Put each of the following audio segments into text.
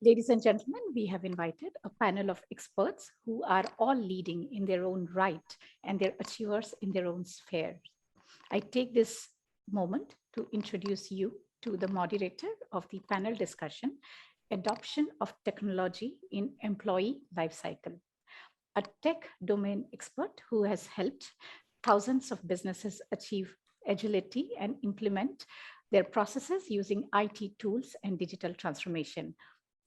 Ladies and gentlemen, we have invited a panel of experts who are all leading in their own right and they're achievers in their own sphere. I take this moment to introduce you to the moderator of the panel discussion, Adoption of Technology in Employee Lifecycle, a tech domain expert who has helped thousands of businesses achieve agility and implement their processes using IT tools and digital transformation.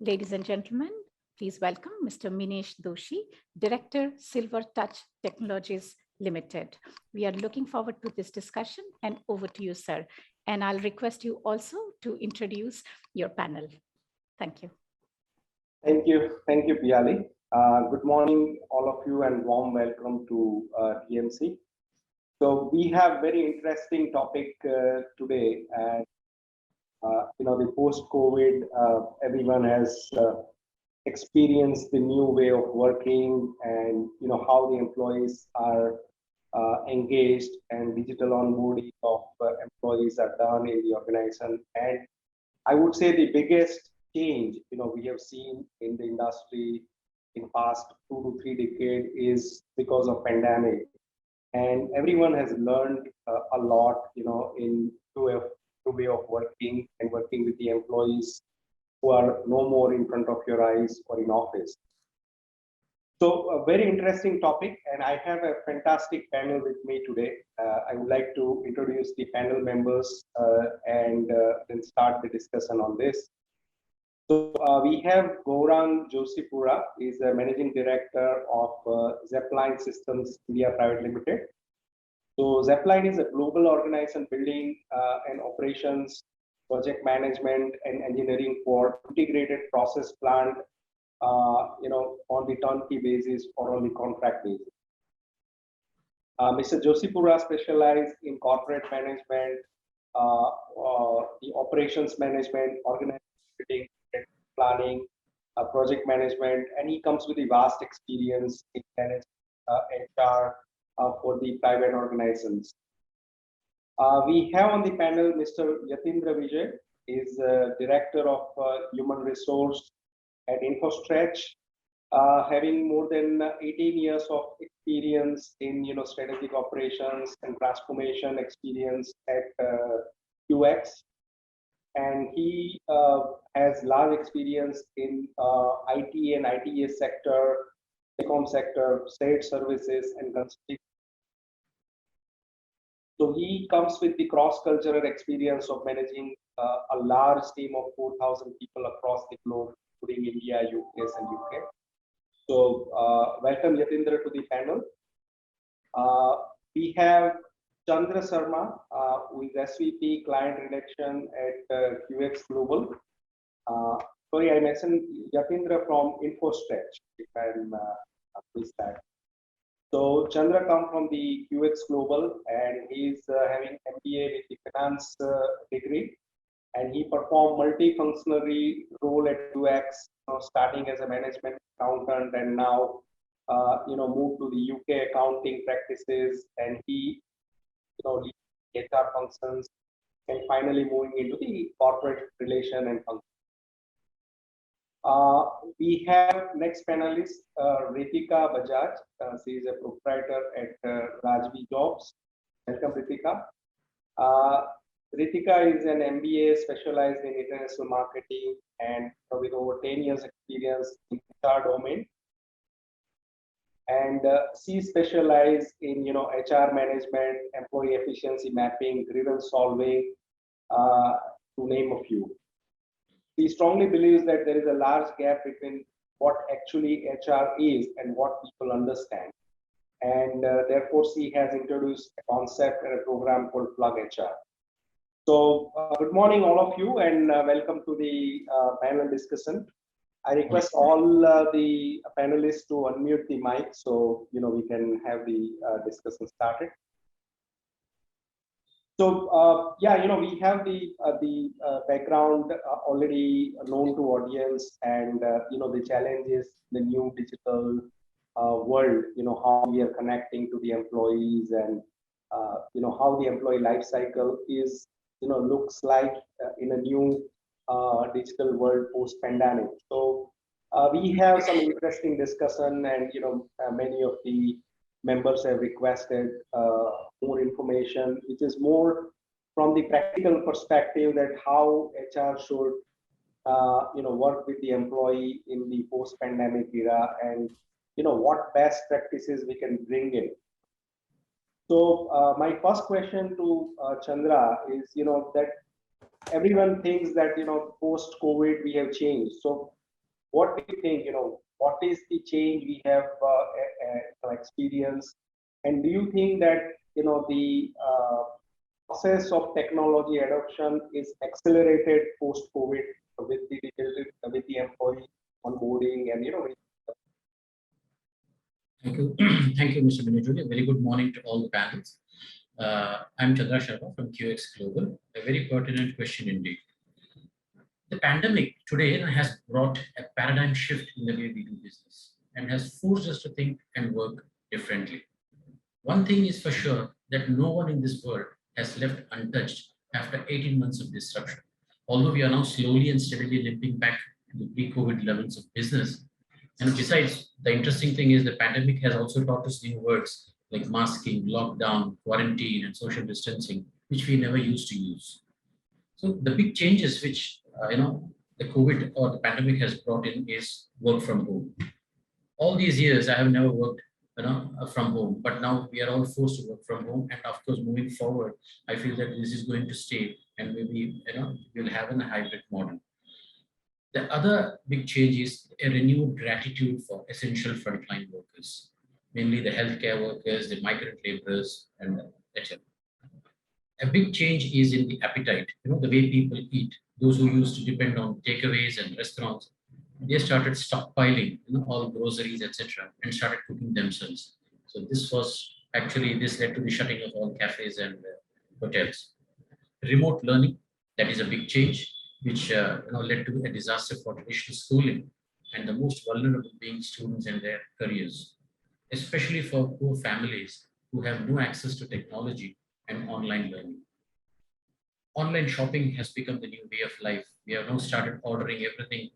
Ladies and gentlemen, please welcome Mr. Minesh Doshi, Director, Silver Touch Technologies Limited. We are looking forward to this discussion, and over to you, sir. And I'll request you also to introduce your panel. Thank you. Thank you, Piali. Good morning, all of you, and warm welcome to TMC. So we have very interesting topic today, and the post-COVID, everyone has experienced the new way of working, and how the employees are engaged, and digital onboarding of employees are done in the organization. And I would say the biggest change we have seen in the industry in past 2 to 3 decades is because of pandemic, and everyone has learned a lot in way of working and working with the employees who are no more in front of your eyes or in office. So a very interesting topic, and I have a fantastic panel with me today. I would like to introduce the panel members and then start the discussion on this. So we have Gaurang Josipura, is the Managing Director of Zepline Systems India Private Limited. So Zepline is a global organization building and operations, project management and engineering for integrated process plant, on the turnkey basis or on the contract basis. Mr. Josipura specialized in corporate management, the operations management, organization planning, project management, and he comes with a vast experience in managing HR for the private organizations. We have on the panel Mr. Yatindra Vijay, is Director of Human Resource at InfoStretch, having more than 18 years of experience in strategic operations and transformation experience at UX. And he has large experience in IT and ITES sector, telecom sector, state services, and consulting. So he comes with the cross-cultural experience of managing a large team of 4,000 people across the globe, including India, US, and UK. So welcome Yatindra to the panel. We have Chandra Sharma, who is SVP Client Redaction at QX Global. Sorry, I mentioned Yatindra from InfoStretch, if I'm missed that. So Chandra comes from the QX Global, and he's having MBA with the finance degree, and he performed multifunctional role at QX, starting as a management accountant, and now moved to the UK accounting practices, and he lead HR functions, and finally moving into the corporate relation and function. We have next panelist, Ritika Bajaj. She is a proprietor at Rajvi Jobs. Welcome, Ritika. Ritika is an MBA specialized in international marketing and with over 10 years experience in HR domain. And she specialized in HR management, employee efficiency mapping, grievance solving, to name a few. She strongly believes that there is a large gap between what actually HR is and what people understand. And therefore, she has introduced a concept and a program called Plug HR. So good morning, all of you, and welcome to the panel discussion. I request all the panelists to unmute the mic so we can have the discussion started. So we have the background already known to audience, and the challenges, the new digital world, how we are connecting to the employees, and how the employee life cycle is looks like in a new digital world post-pandemic. So we have some interesting discussion, and many of the members have requested more information, which is more from the practical perspective that how HR should work with the employee in the post-pandemic era, and what best practices we can bring in. So my first question to Chandra is, that everyone thinks that post-COVID we have changed. So what do you think? What is the change we have experienced, and do you think that the process of technology adoption is accelerated post-COVID with the employee onboarding and Thank you. Thank you, Mr. Minijuli. A very good morning to all the panels. I'm Chandra Sharma from QX Global. A very pertinent question indeed. The pandemic today has brought a paradigm shift in the way we do business and has forced us to think and work differently. One thing is for sure, that no one in this world has left untouched after 18 months of disruption. Although we are now slowly and steadily limping back to the pre-COVID levels of business. And besides, the interesting thing is the pandemic has also taught us new words like masking, lockdown, quarantine, and social distancing, which we never used to use. So the big changes which the COVID or the pandemic has brought in is work from home. All these years, I have never worked from home, but now we are all forced to work from home. And of course, moving forward, I feel that this is going to stay, and maybe we'll have a hybrid model. The other big change is a renewed gratitude for essential frontline workers, mainly the healthcare workers, the migrant laborers, and etc. A big change is in the appetite, the way people eat. Those who used to depend on takeaways and restaurants, they started stockpiling, all groceries, etc., and started cooking themselves. So this led to the shutting of all cafes and hotels. Remote learning, that is a big change, which led to a disaster for traditional schooling, and the most vulnerable being students and their careers, especially for poor families who have no access to technology and online learning. Online shopping has become the new way of life. We have now started ordering everything.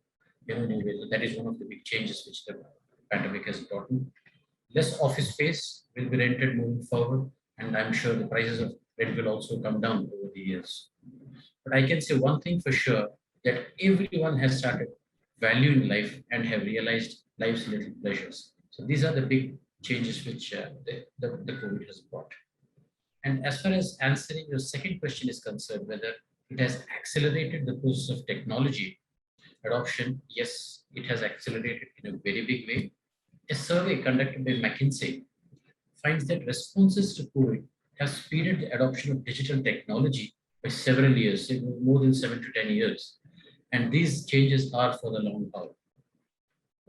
That is one of the big changes which the pandemic has brought in. Less office space will be rented moving forward, and I'm sure the prices of rent will also come down over the years. But I can say one thing for sure, that everyone has started valuing life and have realized life's little pleasures. So these are the big changes which the COVID has brought. And as far as answering your second question is concerned, whether it has accelerated the process of technology adoption, yes, it has accelerated in a very big way. A survey conducted by McKinsey finds that responses to COVID have speeded the adoption of digital technology by several years, more than 7 to 10 years. And these changes are for the long haul.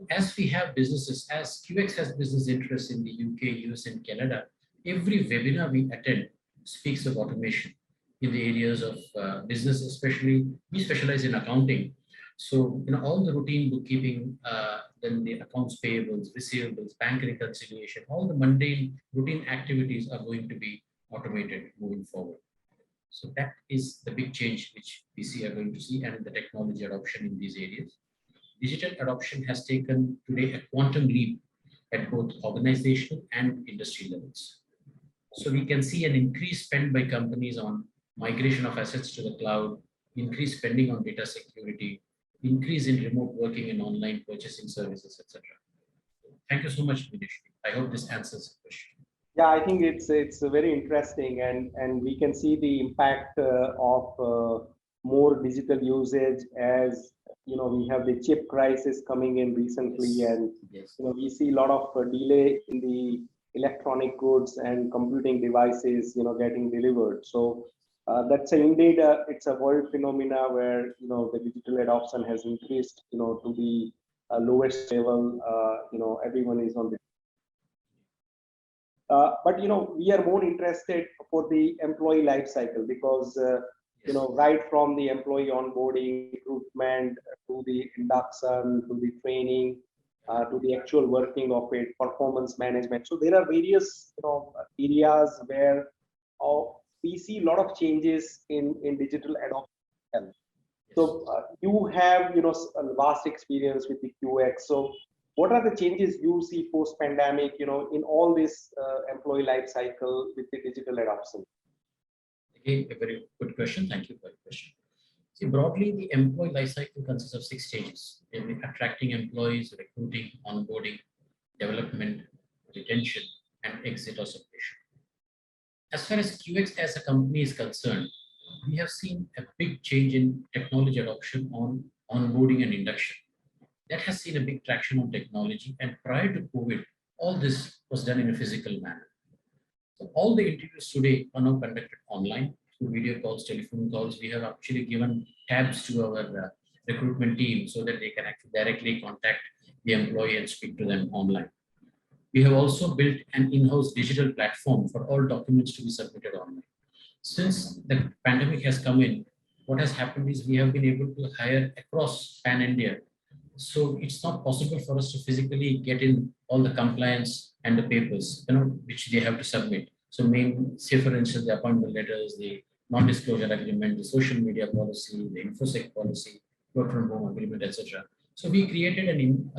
As we have businesses, as QX has business interests in the UK, US, and Canada, every webinar we attend speaks of automation in the areas of business, especially we specialize in accounting. So, all the routine bookkeeping, then the accounts payables, receivables, bank reconciliation, all the mundane routine activities are going to be automated moving forward. So that is the big change which we are going to see, and the technology adoption in these areas. Digital adoption has taken today a quantum leap at both organizational and industry levels. So we can see an increased spend by companies on migration of assets to the cloud, increased spending on data security, increase in remote working and online purchasing services, etc. Thank you so much, Manish. I hope this answers the question. Yeah, I think it's very interesting, and we can see the impact of more digital usage as we have the chip crisis coming in recently, and we see a lot of delay in the electronic goods and computing devices getting delivered. So that's indeed it's a world phenomena where the digital adoption has increased to the lowest level. Everyone is on the but we are more interested for the employee life cycle, because right from the employee onboarding, recruitment, to the induction, to the training, to the actual working of it, performance management. So there are various areas where we see a lot of changes in digital adoption. So you have, a vast experience with the QX. So what are the changes you see post-pandemic, in all this employee life cycle with the digital adoption? Again, a very good question. Thank you for the question. See, broadly, the employee life cycle consists of 6 stages: attracting employees, recruiting, onboarding, development, retention, and exit or separation. As far as QX as a company is concerned, we have seen a big change in technology adoption on onboarding and induction. That has seen a big traction on technology, and prior to COVID, all this was done in a physical manner. So all the interviews today are now conducted online through video calls, telephone calls. We have actually given tabs to our recruitment team so that they can actually directly contact the employee and speak to them online. We have also built an in-house digital platform for all documents to be submitted online. Since the pandemic has come in, what has happened is we have been able to hire across Pan India. So it's not possible for us to physically get in all the compliance and the papers, which they have to submit. So say for instance, the appointment letters, the non-disclosure agreement, the social media policy, the InfoSec policy, work from home agreement, etc. So we created an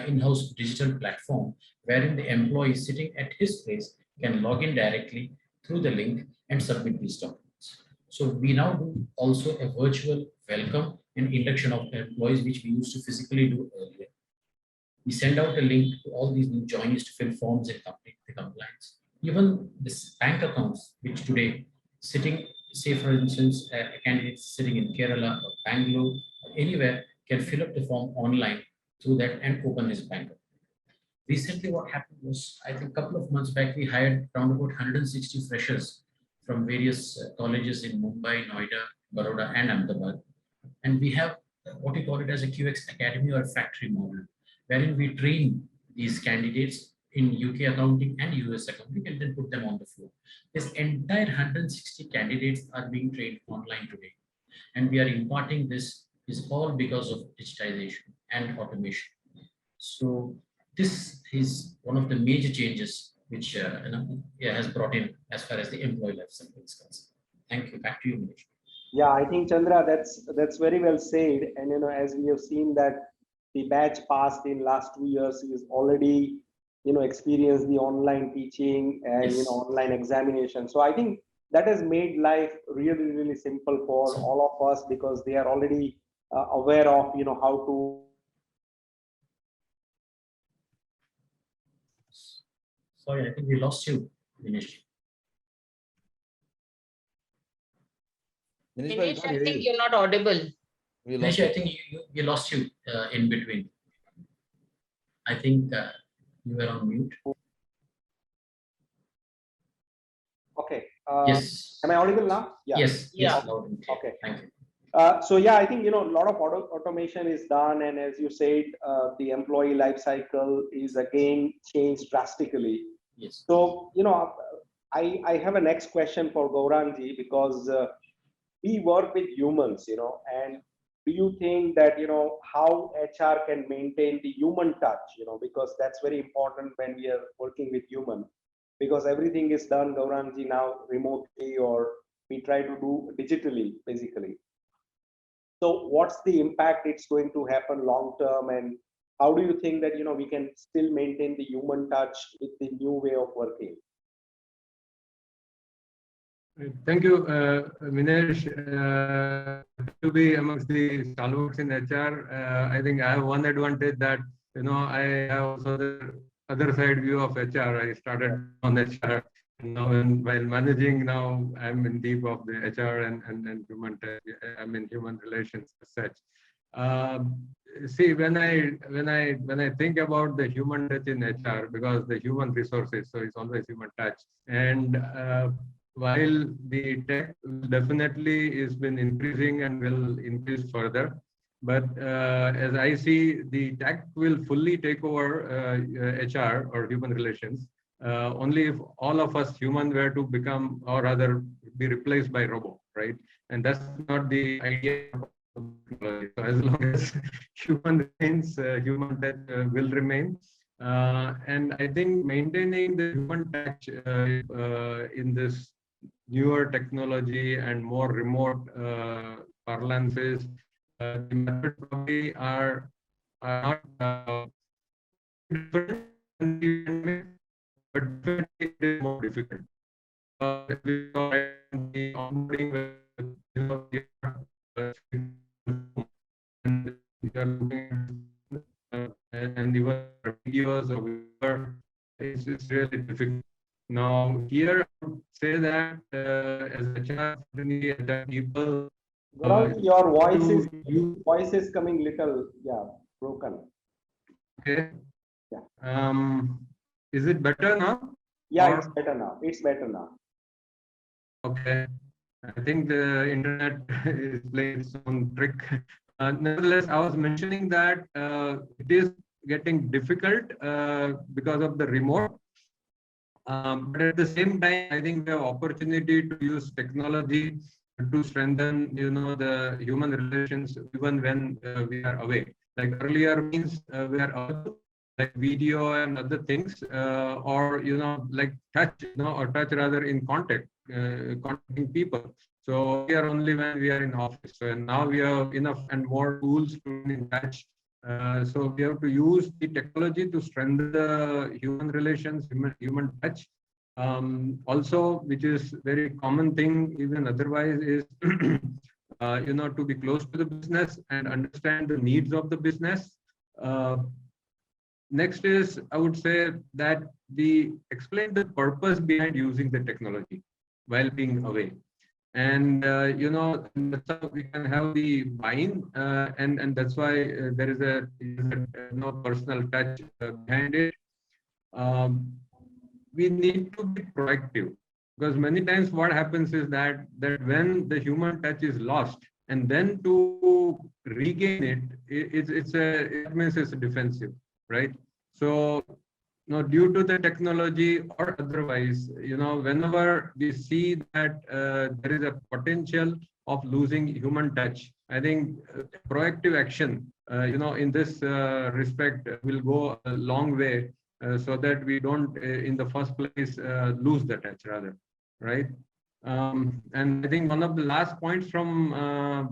in-house digital platform wherein the employee sitting at his place can log in directly through the link and submit these documents. So we now do also a virtual welcome and induction of employees, which we used to physically do earlier. We send out a link to all these new joinees to fill forms and complete the compliance. Even this bank accounts, which today sitting, say for instance, a candidate sitting in Kerala or Bangalore or anywhere can fill up the form online through that and open his bank account. Recently, what happened was, I think a couple of months back, we hired around about 160 freshers from various colleges in Mumbai, Noida, Baroda, and Ahmedabad. And we have what we call it as a QX Academy or factory model, wherein we train these candidates in UK accounting and US accounting and then put them on the floor. This entire 160 candidates are being trained online today. And we are imparting this is all because of digitization and automation. So this is one of the major changes which has brought in as far as the employee life cycle is concerned. Thank you. Back to you, Manish. Yeah, I think Chandra, that's very well said. And as we have seen that the batch passed in last 2 years is already experienced the online teaching and Yes. Online examination. So I think that has made life really, really simple for all of us because they are already aware of how to. Sorry, I think we lost you, Dinesh. Dinesh, I think you're not audible. Dinesh, I think we lost you in between. I think you were on mute. Okay. Yes. Am I audible now? Yeah. Yes. Yeah. Loud and clear. Okay. Thank you. So yeah, I think a lot of automation is done, and as you said, the employee life cycle is again changed drastically. Yes. So I have a next question for Gaurangji because we work with humans, and do you think that how HR can maintain the human touch, because that's very important when we are working with human, because everything is done, Gaurangji, now remotely or we try to do digitally, basically. So what's the impact it's going to happen long term, and how do you think that we can still maintain the human touch with the new way of working? Thank you, Minesh. To be amongst the stalwarts in HR, I think I have one advantage that I have also the other side view of HR. I started on HR. Now, while managing, now I'm in deep of the HR and human. I'm in human relations as such. See, when I think about the human touch in HR, because the human resources, so it's always human touch. And while the tech definitely has been increasing and will increase further, but as I see, the tech will fully take over HR or human relations. Only if all of us human were to become or rather be replaced by robot, right? And that's not the idea. So as long as human remains, human touch will remain. And I think maintaining the human touch in this newer technology and more remote parlances the methods probably are not different than the pandemic, but definitely it is more difficult. We saw the onboarding with, we are, and we are looking and even videos or whatever, it's really difficult. Now here I would say that as HR, certainly HR people, Gaurang, your you voice is coming little, broken. okay. Yeah. Is it better now? Yeah, Or- it's better now. It's better now. Okay. I think the internet is playing its own trick. Nevertheless, I was mentioning that it is getting difficult because of the remote. But at the same time, I think we have opportunity to use technology to strengthen, the human relations even when we are away. Like earlier means we are available, like video and other things, or like touch, or touch rather in contact, contacting people. So we are only when we are in office. So now we have enough and more tools to be in touch. So we have to use the technology to strengthen the human relations, human touch. Also, which is very common thing even otherwise is, to be close to the business and understand the needs of the business. Next is, I would say that we explain the purpose behind using the technology while being away. And that's how we can have the buy-in, and that's why there is a personal touch behind it. We need to be proactive, because many times what happens is that when the human touch is lost, and then to regain it means it's defensive, right? So due to the technology or otherwise, whenever we see that there is a potential of losing human touch, I think proactive action, in this respect will go a long way, so that we don't, in the first place, lose the touch rather, right? And I think one of the last points from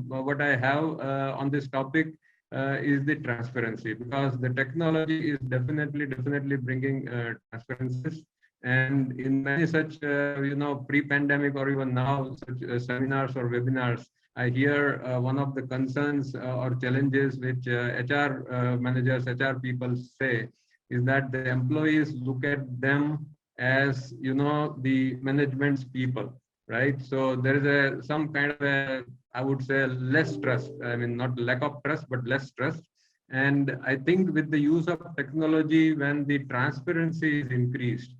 what I have on this topic is the transparency, because the technology is definitely bringing transparencies. And in many such pre-pandemic or even now such seminars or webinars, I hear one of the concerns or challenges which HR managers, HR people say is that the employees look at them as the management's people, right? So there is some kind of a, I would say, less trust. I mean, not lack of trust, but less trust. And I think with the use of technology, when the transparency is increased,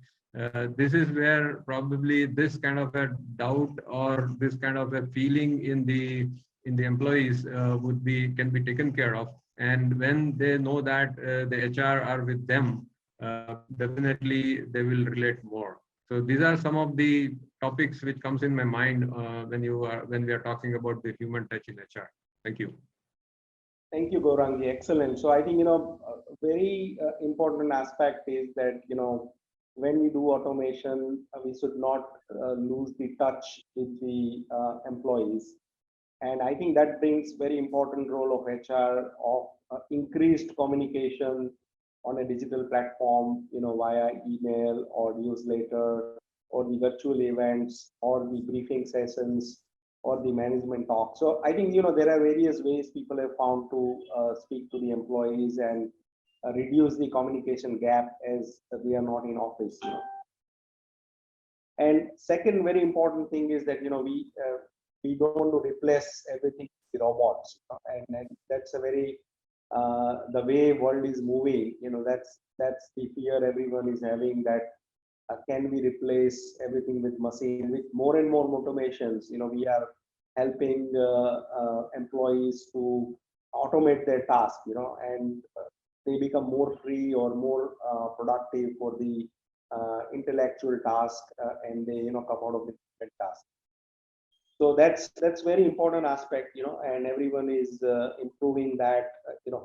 this is where probably this kind of a doubt or this kind of a feeling in the employees can be taken care of. And when they know that the HR are with them, definitely they will relate more. So these are some of the topics which comes in my mind when we are talking about the human touch in HR. Thank you. Thank you, Gaurangi. Excellent. So I think, a very important aspect is that, when we do automation, we should not lose the touch with the employees. And I think that brings very important role of HR of increased communication on a digital platform, via email or newsletter or the virtual events or the briefing sessions or the management talk. So I think, there are various ways people have found to speak to the employees and reduce the communication gap as we are not in office. And second very important thing is that, we don't want to replace everything with robots, and that's a very the way world is moving. That's the fear everyone is having, that can we replace everything with machine? With more and more automations, we are helping employees to automate their task, and they become more free or more productive for the intellectual task, and they come out of the different task. So that's very important aspect, and everyone is improving that,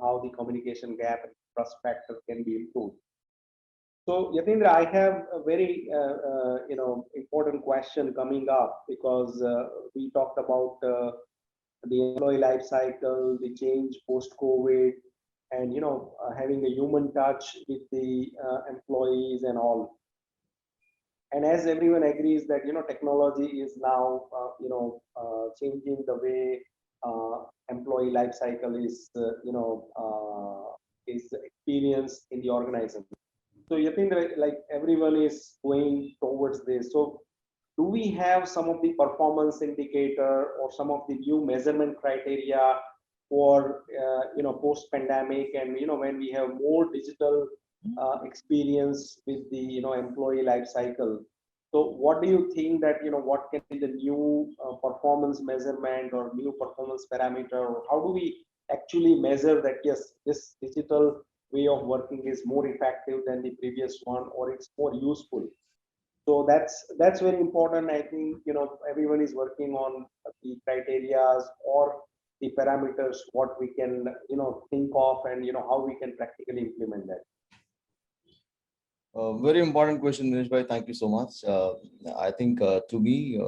how the communication gap and trust factor can be improved. So Yatindra, I have a very important question coming up, because we talked about the employee life cycle, the change post-COVID, and having a human touch with the employees and all. And as everyone agrees that technology is now changing the way employee life cycle is experienced in the organization. So you think that like everyone is going towards this. So do we have some of the performance indicator or some of the new measurement criteria for post pandemic, and when we have more digital experience with the employee life cycle? So what do you think that what can be the new performance measurement or new performance parameter, or how do we actually measure that yes, this digital way of working is more effective than the previous one, or it's more useful? So that's very important. I think everyone is working on the criterias or the parameters what we can think of, and how we can practically implement that. Very important question, Nilesh bhai. Thank you so much. I think to me,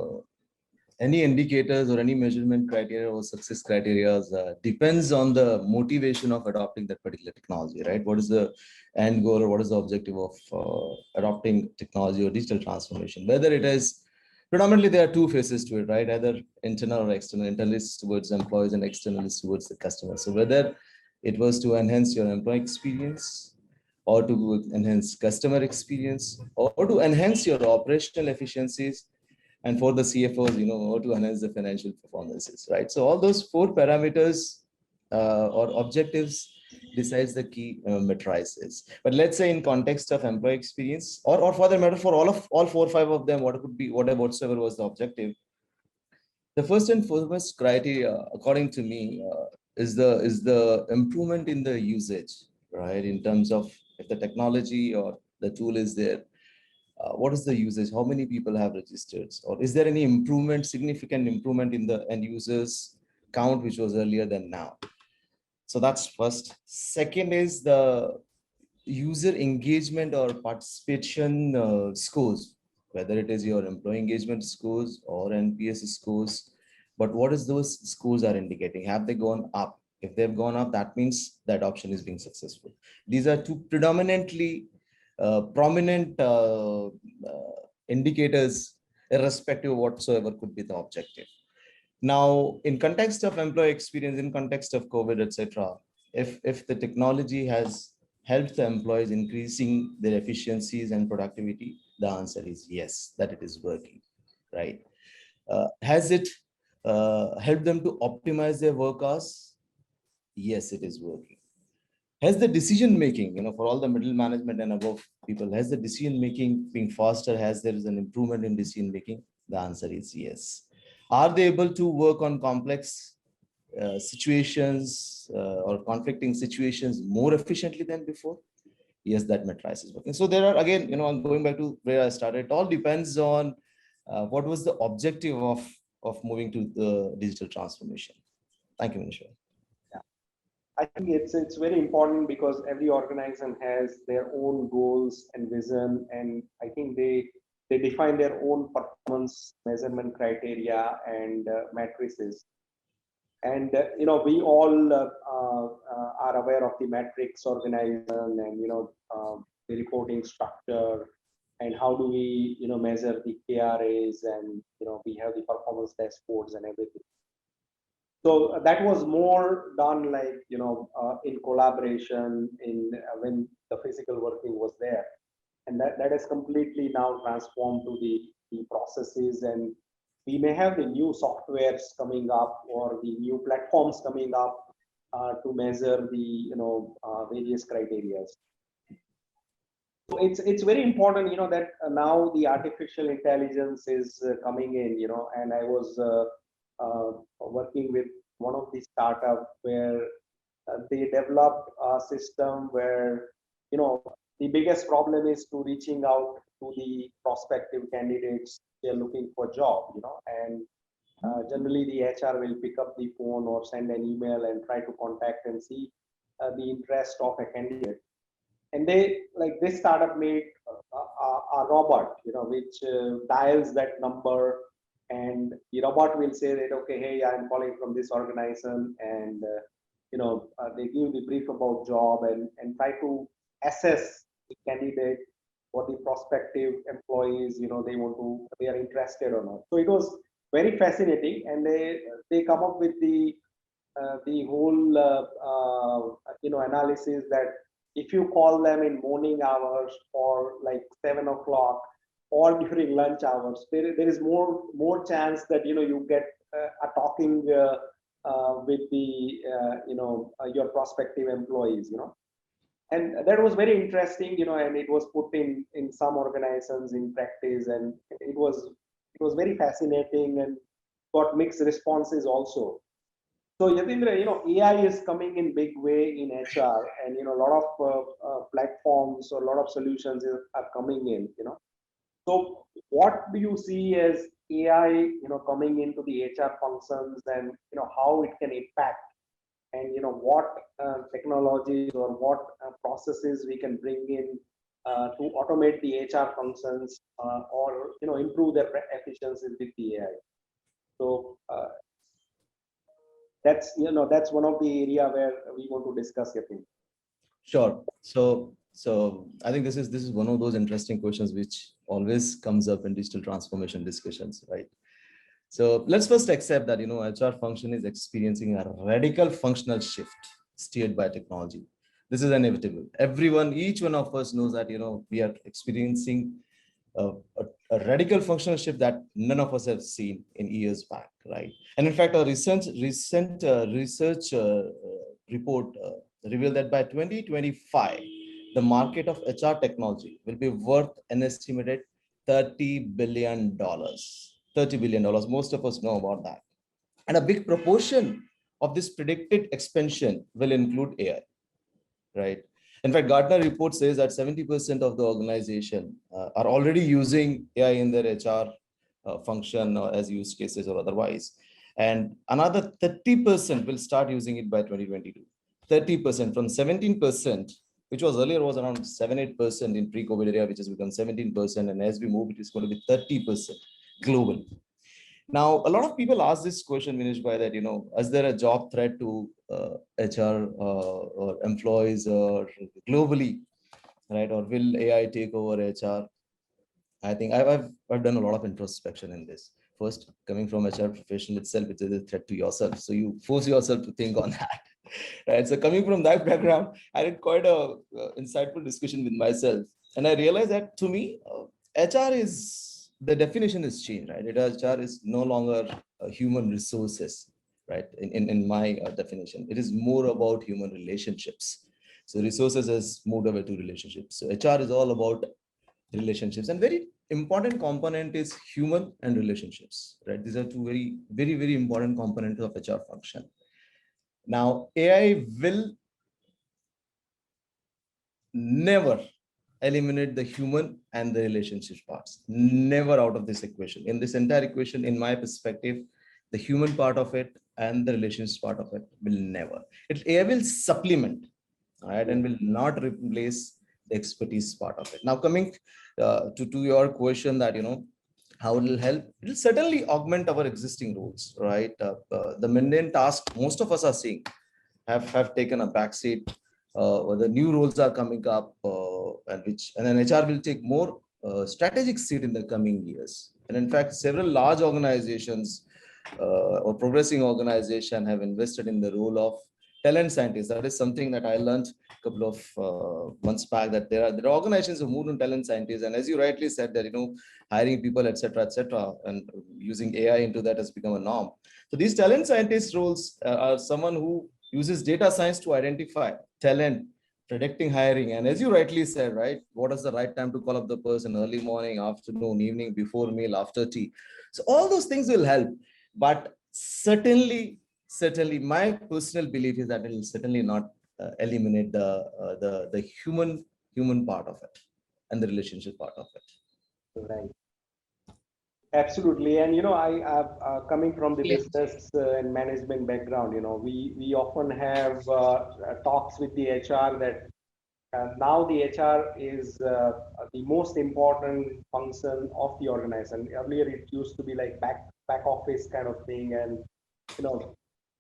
any indicators or any measurement criteria or success criteria depends on the motivation of adopting that particular technology, right? What is the end goal, or what is the objective of adopting technology or digital transformation? Whether it is predominantly, there are two phases to it, right? Either internal or external. Internal is towards employees and external is towards the customer. So whether it was to enhance your employee experience, or to enhance customer experience, or to enhance your operational efficiencies, and for the CFOs, or to enhance the financial performances, right? So all those four parameters or objectives decides the key matrices. But let's say in context of employee experience, or for the matter, for all 4 or 5 of them, what could be whatsoever was the objective, the first and foremost criteria, according to me, is the improvement in the usage, right? In terms of if the technology or the tool is there, what is the usage? How many people have registered? Or is there any improvement, significant improvement in the end users count, which was earlier than now? So that's first. Second is the user engagement or participation scores, whether it is your employee engagement scores or NPS scores. But what is those scores are indicating? Have they gone up? If they've gone up, that means that adoption is being successful. These are two predominantly prominent indicators, irrespective of whatsoever could be the objective. Now, in context of employee experience, in context of COVID, etc., if the technology has helped the employees increasing their efficiencies and productivity, the answer is yes, that it is working, right? Has it helped them to optimize their work hours? Yes, it is working. Has the decision making, for all the middle management and above people, has the decision making being faster? Has there is an improvement in decision making? The answer is yes. Are they able to work on complex situations or conflicting situations more efficiently than before? Yes, that matrix is working. So there are, again, I'm going back to where I started. It all depends on what was the objective of moving to the digital transformation. Thank you, Manish. I think it's very important because every organization has their own goals and vision, and I think they define their own performance measurement criteria and matrices. And we all are aware of the metrics organization and the reporting structure, and how do we measure the KRAs, and we have the performance dashboards and everything. So that was more done like in collaboration in when the physical working was there, and that has completely now transformed to the processes. And we may have the new softwares coming up or the new platforms coming up to measure the various criteria. So it's very important that now the artificial intelligence is coming in, and I was working with one of the startup where they developed a system where the biggest problem is to reaching out to the prospective candidates. They're looking for a job, and generally the HR will pick up the phone or send an email and try to contact and see the interest of a candidate. And this startup made a robot, which dials that number and the robot will say that, okay, hey, I'm calling from this organization, and they give the brief about job and try to assess the candidate or the prospective employees, they are interested or not. So it was very fascinating, and they come up with the whole analysis that if you call them in morning hours or like 7 o'clock or during lunch hours, there is more chance that you get a talking with the your prospective employees, and that was very interesting, and it was put in some organizations in practice, and it was very fascinating and got mixed responses also. So Yatindra, AI is coming in big way in HR, and a lot of platforms or a lot of solutions are coming in. So what do you see as AI, coming into the HR functions, and how it can impact, and what technologies or what processes we can bring in to automate the HR functions, or improve their efficiency with the AI. So that's one of the area where we want to discuss, Yatin. Sure. So I think this is one of those interesting questions which always comes up in digital transformation discussions, right? So let's first accept that HR function is experiencing a radical functional shift steered by technology. This is inevitable. Each one of us knows that we are experiencing a radical functional shift that none of us have seen in years back, right? And in fact, a recent research report revealed that by 2025, the market of HR technology will be worth an estimated $30 billion. $30 billion. Most of us know about that. And a big proportion of this predicted expansion will include AI, right? In fact, Gartner report says that 70% of the organization are already using AI in their HR function or as use cases or otherwise. And another 30% will start using it by 2022. 30% from 17%, which was earlier was around 7-8% in pre-COVID area, which has become 17%. And as we move, it is going to be 30% globally. Now, a lot of people ask this question, Vinesh, by that, is there a job threat to HR or employees or globally, right? Or will AI take over HR? I think I've done a lot of introspection in this. First, coming from HR professional itself, it is a threat to yourself. So you force yourself to think on that, right? So coming from that background, I had quite a insightful discussion with myself. And I realized that to me, HR is, the definition is changed, right? HR is no longer human resources, right? In my definition, it is more about human relationships. So resources has moved over to relationships. So HR is all about relationships, and very important component is human and relationships, right? These are two very, very, very important components of HR function. Now, AI will never eliminate the human and the relationships parts. Never out of this equation. In this entire equation, in my perspective, the human part of it and the relations part of it will never. AI will supplement, right, and will not replace the expertise part of it. Now, coming to your question that, how it will help, it will certainly augment our existing roles, right? The mundane task most of us are seeing have taken a backseat. Or the new roles are coming up, and then HR will take more strategic seat in the coming years. And in fact, several large organizations or progressing organizations have invested in the role of talent scientists. That is something that I learned a couple of months back, that there are organizations who moved on talent scientists. And as you rightly said, that hiring people, etc., and using AI into that has become a norm. So these talent scientist roles are someone who uses data science to identify talent, predicting hiring. And as you rightly said, right, what is the right time to call up the person? Early morning, afternoon, evening, before meal, after tea. So all those things will help. But certainly, my personal belief is that it will certainly not eliminate the human part of it and the relationship part of it. Right. Absolutely. And, I coming from the Yes. business and management background, we often have talks with the HR that now the HR is the most important function of the organization. Earlier, it used to be like back office kind of thing, and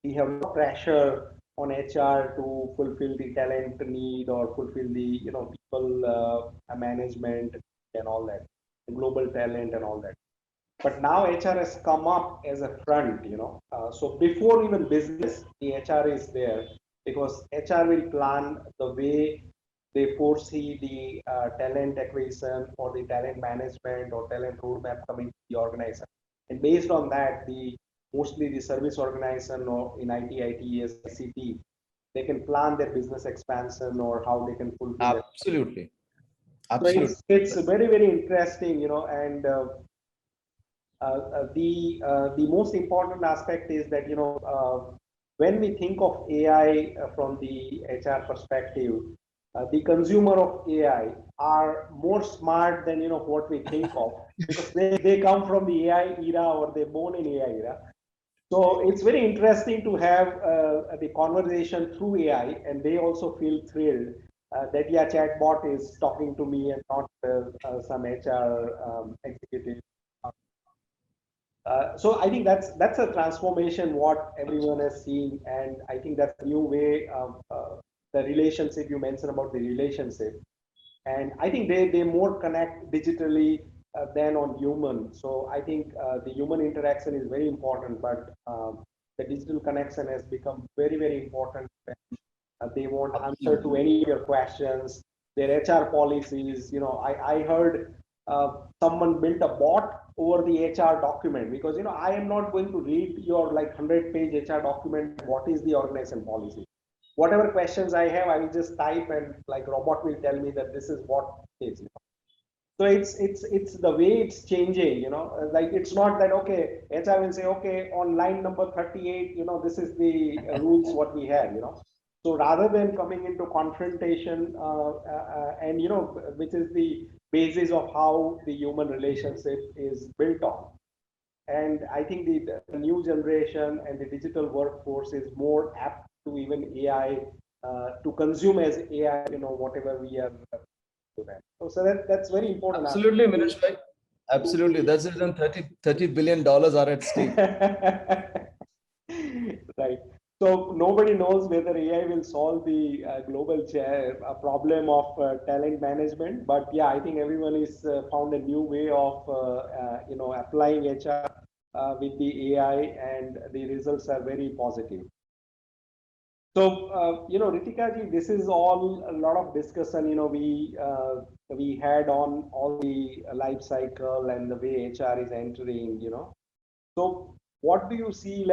we have no pressure on HR to fulfill the talent need or fulfill the people management and all that, global talent and all that. But now HR has come up as a front, so before even business, the HR is there, because HR will plan the way they foresee the talent acquisition or the talent management or talent roadmap coming to the organization. And based on that, mostly the service organization or in IT, ITES, ICT, they can plan their business expansion or how they can fulfill it. Absolutely. So Absolutely. it's very, very interesting, and the most important aspect is that when we think of AI from the HR perspective, the consumer of AI are more smart than what we think of, because they come from the AI era or they're born in AI era. So it's very interesting to have the conversation through AI, and they also feel thrilled that chatbot is talking to me and not some HR executive. So I think that's a transformation what everyone has seen, and I think that's a new way of the relationship you mentioned about the relationship, and I think they more connect digitally than on human. So I think the human interaction is very important, but the digital connection has become very, very important. They want answer to any of your questions, their HR policies. I heard someone built a bot over the HR document, because I am not going to read your 100-page HR document. What is the organization policy? Whatever questions I have, I will just type, and robot will tell me that this is what it is. So it's the way it's changing. It's not that okay, HR will say okay, on line number 38, this is the rules what we have. So rather than coming into confrontation, and which is the basis of how the human relationship is built on. And I think the new generation and the digital workforce is more apt to even AI, to consume as AI, whatever we are doing. So that's very important. Absolutely, Manish bhai. Absolutely. That's the reason $30 billion are at stake. Right. So nobody knows whether AI will solve the global problem of talent management, but yeah, I think everyone is found a new way of applying HR with the AI, and the results are very positive. So Ritika ji, this is all a lot of discussion. We had on all the life cycle and the way HR is entering. So what do you see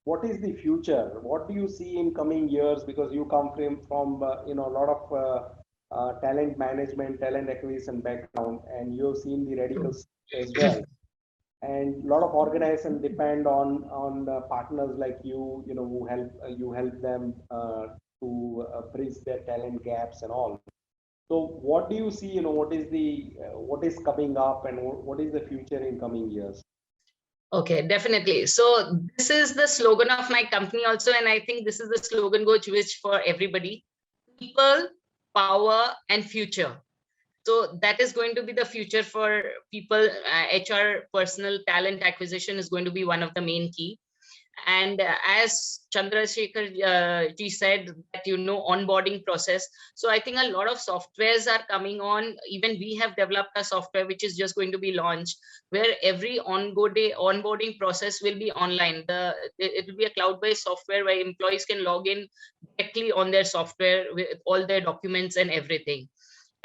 what is the future? What do you see in coming years? Because you come from a lot of talent management, talent acquisition background, and you've seen the radicals as well. And a lot of organizations depend on partners like you, who help them to bridge their talent gaps and all. So what do you see? What is coming up, and what is the future in coming years? Okay, definitely. So this is the slogan of my company also, and I think this is the slogan which for everybody: people, power, and future. So that is going to be the future for people. HR, personal talent acquisition is going to be one of the main key. And as Chandrasekhar ji said, that onboarding process. So I think a lot of softwares are coming on. Even we have developed a software which is just going to be launched, where every onboarding process will be online. It will be a cloud-based software where employees can log in directly on their software with all their documents and everything.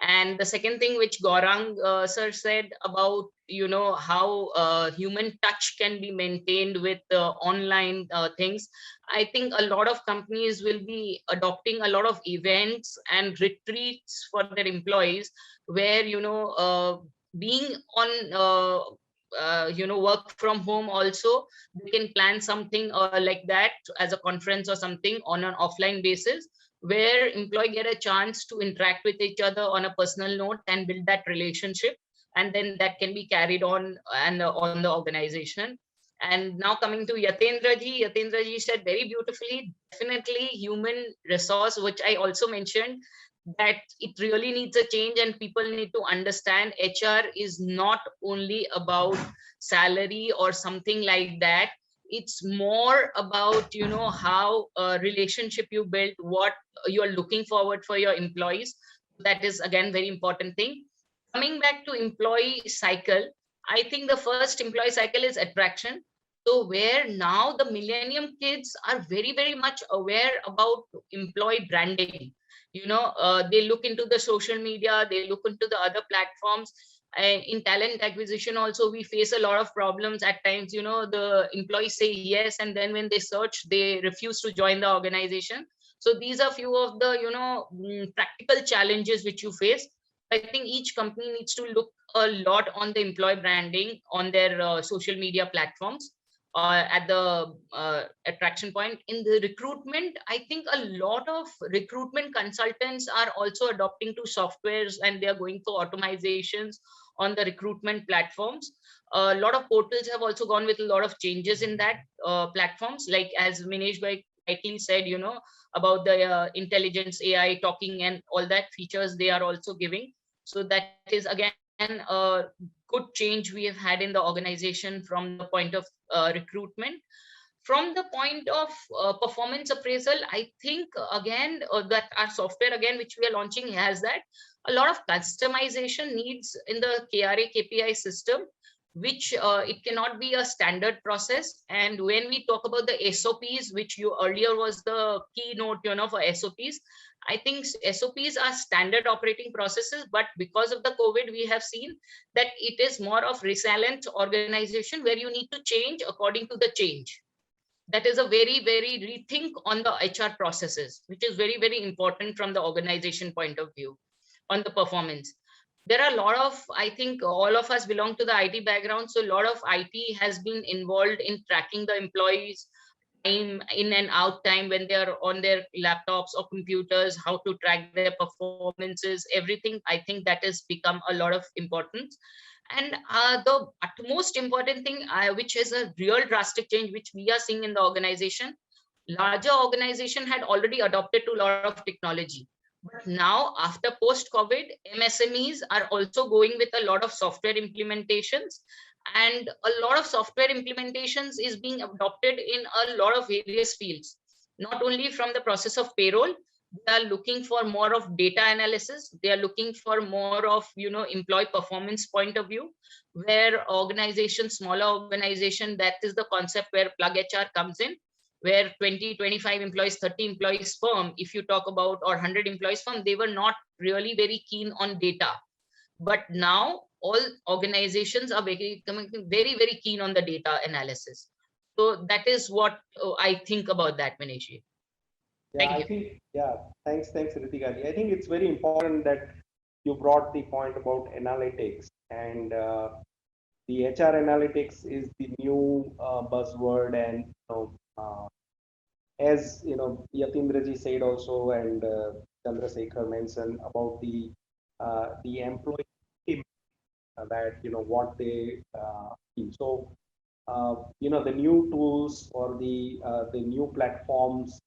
And the second thing which Gaurang sir said about how human touch can be maintained with online things, I think a lot of companies will be adopting a lot of events and retreats for their employees, where being on work from home also, they can plan something like that as a conference or something on an offline basis, where employee get a chance to interact with each other on a personal note and build that relationship, and then that can be carried on and on the organization. And now coming to Yatendra ji said very beautifully, definitely human resource, which I also mentioned, that it really needs a change, and people need to understand HR is not only about salary or something like that. It's more about, you know, how a relationship you build, what you are looking forward for your employees. That is again very important thing. Coming back to employee cycle, I think the first employee cycle is attraction. So where now the millennium kids are very, very much aware about employee branding. You know, they look into the social media, they look into the other platforms. In talent acquisition also, we face a lot of problems at times. You know, the employees say yes, and then when they search, they refuse to join the organization. So these are few of the, you know, practical challenges which you face. I think each company needs to look a lot on the employee branding on their social media platforms at the attraction point. In the recruitment, I think a lot of recruitment consultants are also adopting to softwares, and they are going for automizations on the recruitment platforms. A lot of portals have also gone with a lot of changes in that platforms, like as Minesh bhai rightly said, you know, about the intelligence AI talking and all that features they are also giving. So that is again a good change we have had in the organization from the point of recruitment. From the point of performance appraisal, I think again that our software again which we are launching has that a lot of customization needs in the KRA KPI system, which it cannot be a standard process. And when we talk about the SOPs, which you earlier was the keynote, you know, for SOPs, I think SOPs are standard operating processes, but because of the COVID, we have seen that it is more of resilient organization where you need to change according to the change. That is a very, very rethink on the HR processes, which is very, very important from the organization point of view on the performance. There are a lot of, I think all of us belong to the IT background. So a lot of IT has been involved in tracking the employees time in and out time when they are on their laptops or computers, how to track their performances, everything. I think that has become a lot of importance. And the utmost important thing, which is a real drastic change, which we are seeing in the organization, larger organization had already adopted to a lot of technology. But now after post-COVID, MSMEs are also going with a lot of software implementations, and a lot of software implementations is being adopted in a lot of various fields, not only from the process of payroll. They are looking for more of data analysis. They are looking for more of, you know, employee performance point of view, where organization, smaller organization, that is the concept where Plug HR comes in, where 20, 25 employees, 30 employees firm, if you talk about, or 100 employees firm, they were not really very keen on data. But now all organizations are becoming very, very keen on the data analysis. So that is what I think about that, Manishi. Yeah, I think, yeah, thanks, Ritika. I think it's very important that you brought the point about analytics, and the HR analytics is the new buzzword. And as you know, Yatindraji said also, and Chandrasekhar mentioned about the employee team, that what they do. So the new tools or the new platforms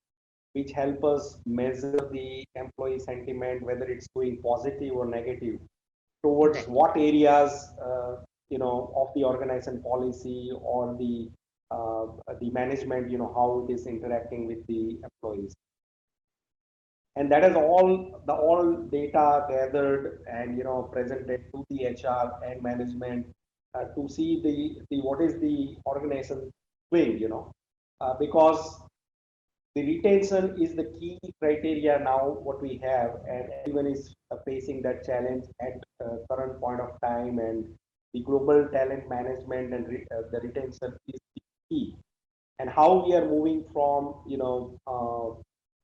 which help us measure the employee sentiment, whether it's going positive or negative, towards what areas of the organization policy or the management, how it is interacting with the employees. And that is all data gathered and presented to the HR and management to see the what is the organization doing, because the retention is the key criteria now what we have, and everyone is facing that challenge at current point of time. And the global talent management and the retention is the key. And how we are moving from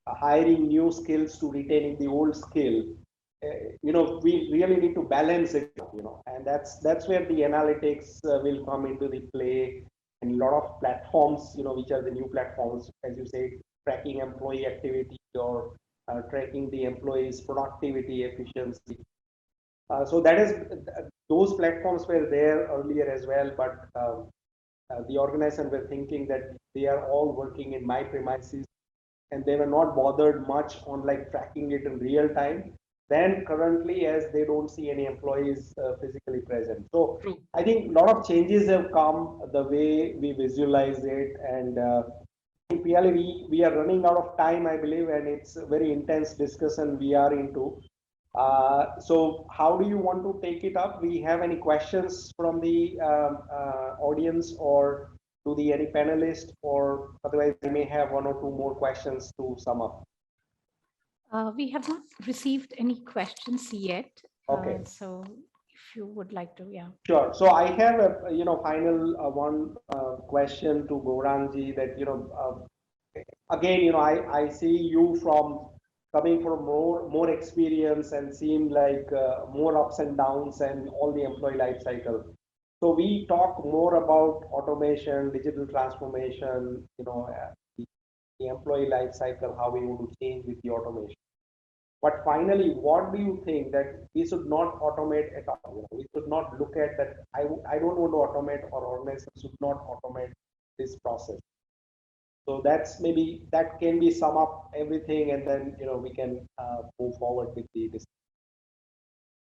hiring new skills to retaining the old skill, we really need to balance it, and that's where the analytics will come into the play. And a lot of platforms, which are the new platforms, as you say, tracking employee activity or tracking the employees' productivity, efficiency. So that is, those platforms were there earlier as well, but the organization were thinking that they are all working in my premises, and they were not bothered much on like tracking it in real time. than currently, as they don't see any employees physically present. So True. I think a lot of changes have come the way we visualize it, and PLA, we are running out of time, I believe, and it's a very intense discussion we are into. So how do you want to take it up? We have any questions from the audience or to the any panelist, or otherwise I may have one or two more questions to sum up. We have not received any questions yet. Okay. So if you would like to, yeah. Sure. So I have a final one question to Gaurangji, that again, I see you from coming from more experience and seem like more ups and downs and all the employee life cycle. So we talk more about automation, digital transformation, the employee life cycle, how we want to change with the automation. But finally, what do you think that we should not automate at all? We should not look at that. I don't want to automate, or organizations should not automate this process. So that's maybe that can be sum up everything, and then we can move forward with the discussion.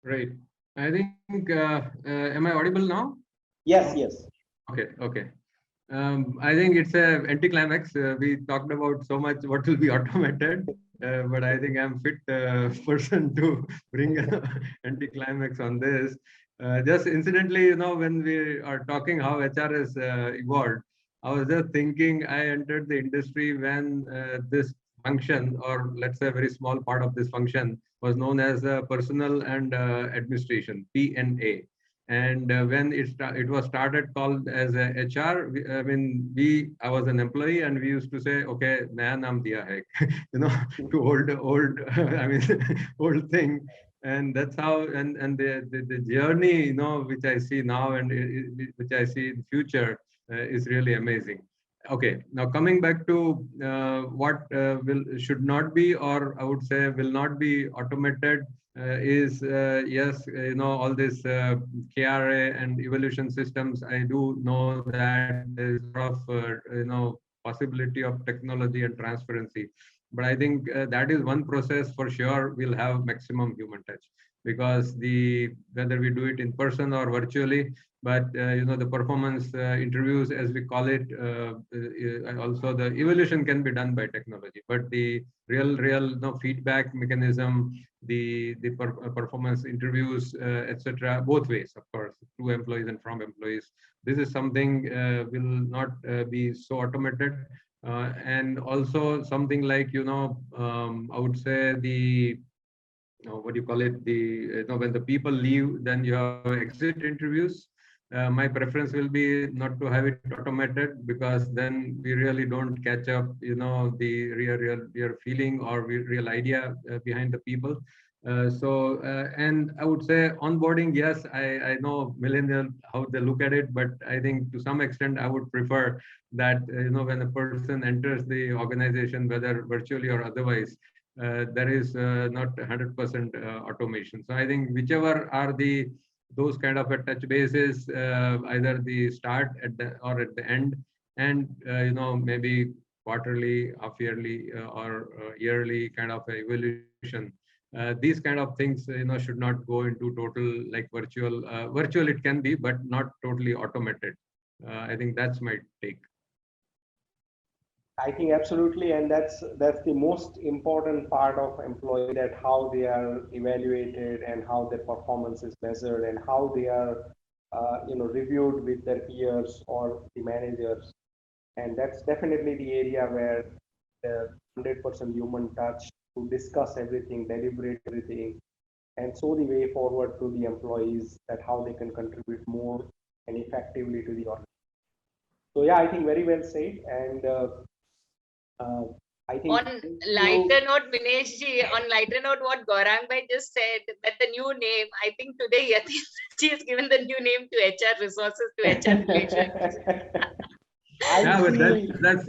Right. I think, am I audible now? Yes, yes. Okay, okay. I think it's a anticlimax. We talked about so much what will be automated, but I think I'm fit person to bring an anticlimax on this. Just incidentally, when we are talking how HR has evolved, I was just thinking I entered the industry when this function, or let's say a very small part of this function, was known as Personnel and Administration, P&A. And when it was started called as a HR, I was an employee, and we used to say, okay, naya naam diya hai, to old, old thing. And that's how, and the journey, which I see now and which I see in future is really amazing. Okay, now coming back to what should not be, or I would say will not be automated, is yes, all this KRA and evaluation systems. I do know that there's a lot of possibility of technology and transparency, but I think that is one process for sure will have maximum human touch, because whether we do it in person or virtually, but the performance interviews, as we call it, also the evaluation can be done by technology, but the real feedback mechanism, the performance interviews, etc., both ways, of course, to employees and from employees. This is something will not be so automated, and also something like I would say what do you call it? When the people leave, then you have exit interviews. My preference will be not to have it automated, because then we really don't catch up, the real feeling or real idea behind the people. And I would say onboarding, yes, I know millennial how they look at it, but I think to some extent I would prefer that when a person enters the organization, whether virtually or otherwise, there is not 100% automation. So I think whichever are those kind of a touch bases, either the start or at the end, and maybe quarterly, half yearly, or yearly kind of evaluation. These kind of things should not go into total like virtual. Virtual it can be, but not totally automated. I think that's my take. I think absolutely, and that's the most important part of employee, that how they are evaluated and how their performance is measured and how they are reviewed with their peers or the managers, and that's definitely the area where the 100% human touch to discuss everything, deliberate everything, and show the way forward to the employees that how they can contribute more and effectively to the organization. So yeah, I think very well said, and I think on lighter note, Minesh ji, on lighter note, what Gaurang bhai just said, that the new name, I think today Yati ji has given the new name to HR resources, to HR relations. Yeah, but that's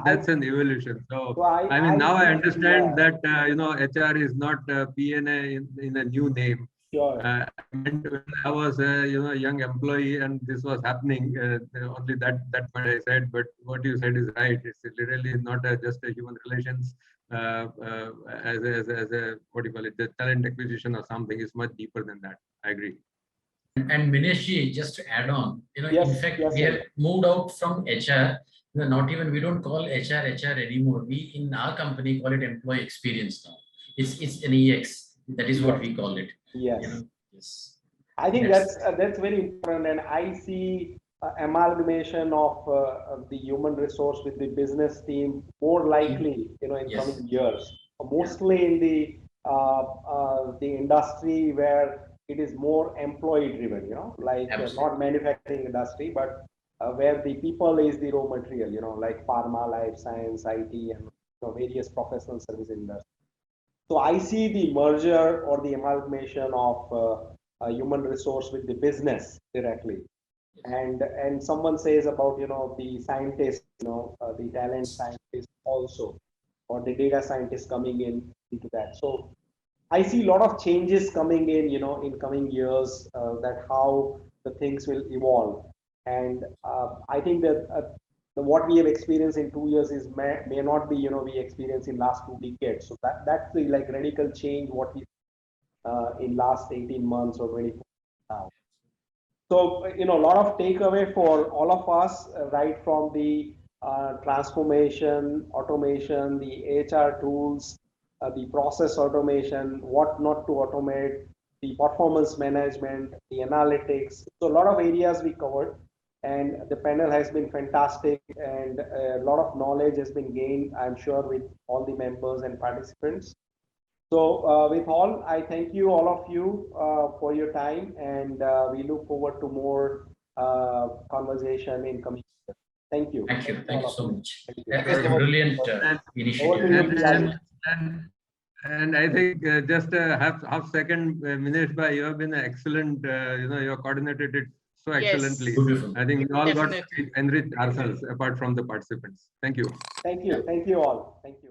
that's an evolution. So I mean, now I understand that HR is not P&A in a new name. Sure. When I was a young employee and this was happening, only that what I said. But what you said is right. It's literally not just a human relations as a what do you call it, the talent acquisition or something is much deeper than that. I agree. And Mineshji, just to add on, Yes, in fact, yes, we sir. have moved out from HR. Not even, we don't call HR anymore. We in our company call it employee experience now. It's an EX. That is what we call it. Yes. Yes. I think that's very important, and I see amalgamation of the human resource with the business team more likely, in coming years. Mostly in the industry where it is more employee driven, like not manufacturing industry, but where the people is the raw material, like pharma, life science, IT, and various professional service industries. So I see the merger or the amalgamation of human resource with the business directly. And someone says about the scientists, the talent scientists also, or the data scientists coming into that. So I see a lot of changes coming in coming years, that how the things will evolve. And I think that what we have experienced in 2 years is may not be we experienced in last 2 decades. So that's the like radical change what we in last 18 months or 24 now. So a lot of takeaway for all of us, right from the transformation, automation, the HR tools, the process automation, what not to automate, the performance management, the analytics. So a lot of areas we covered, and the panel has been fantastic, and a lot of knowledge has been gained, I'm sure, with all the members and participants. So with all, I thank you, all of you, for your time, and we look forward to more conversation in coming years. Thank you. Thank you. Thank you so much. That was a brilliant initiative. And I think just a half second, Minesh bhai, you have been excellent. You have coordinated it so excellently. Beautiful. I think we all Definitely. got enriched ourselves apart from the participants. Thank you. Thank you. Thank you all. Thank you.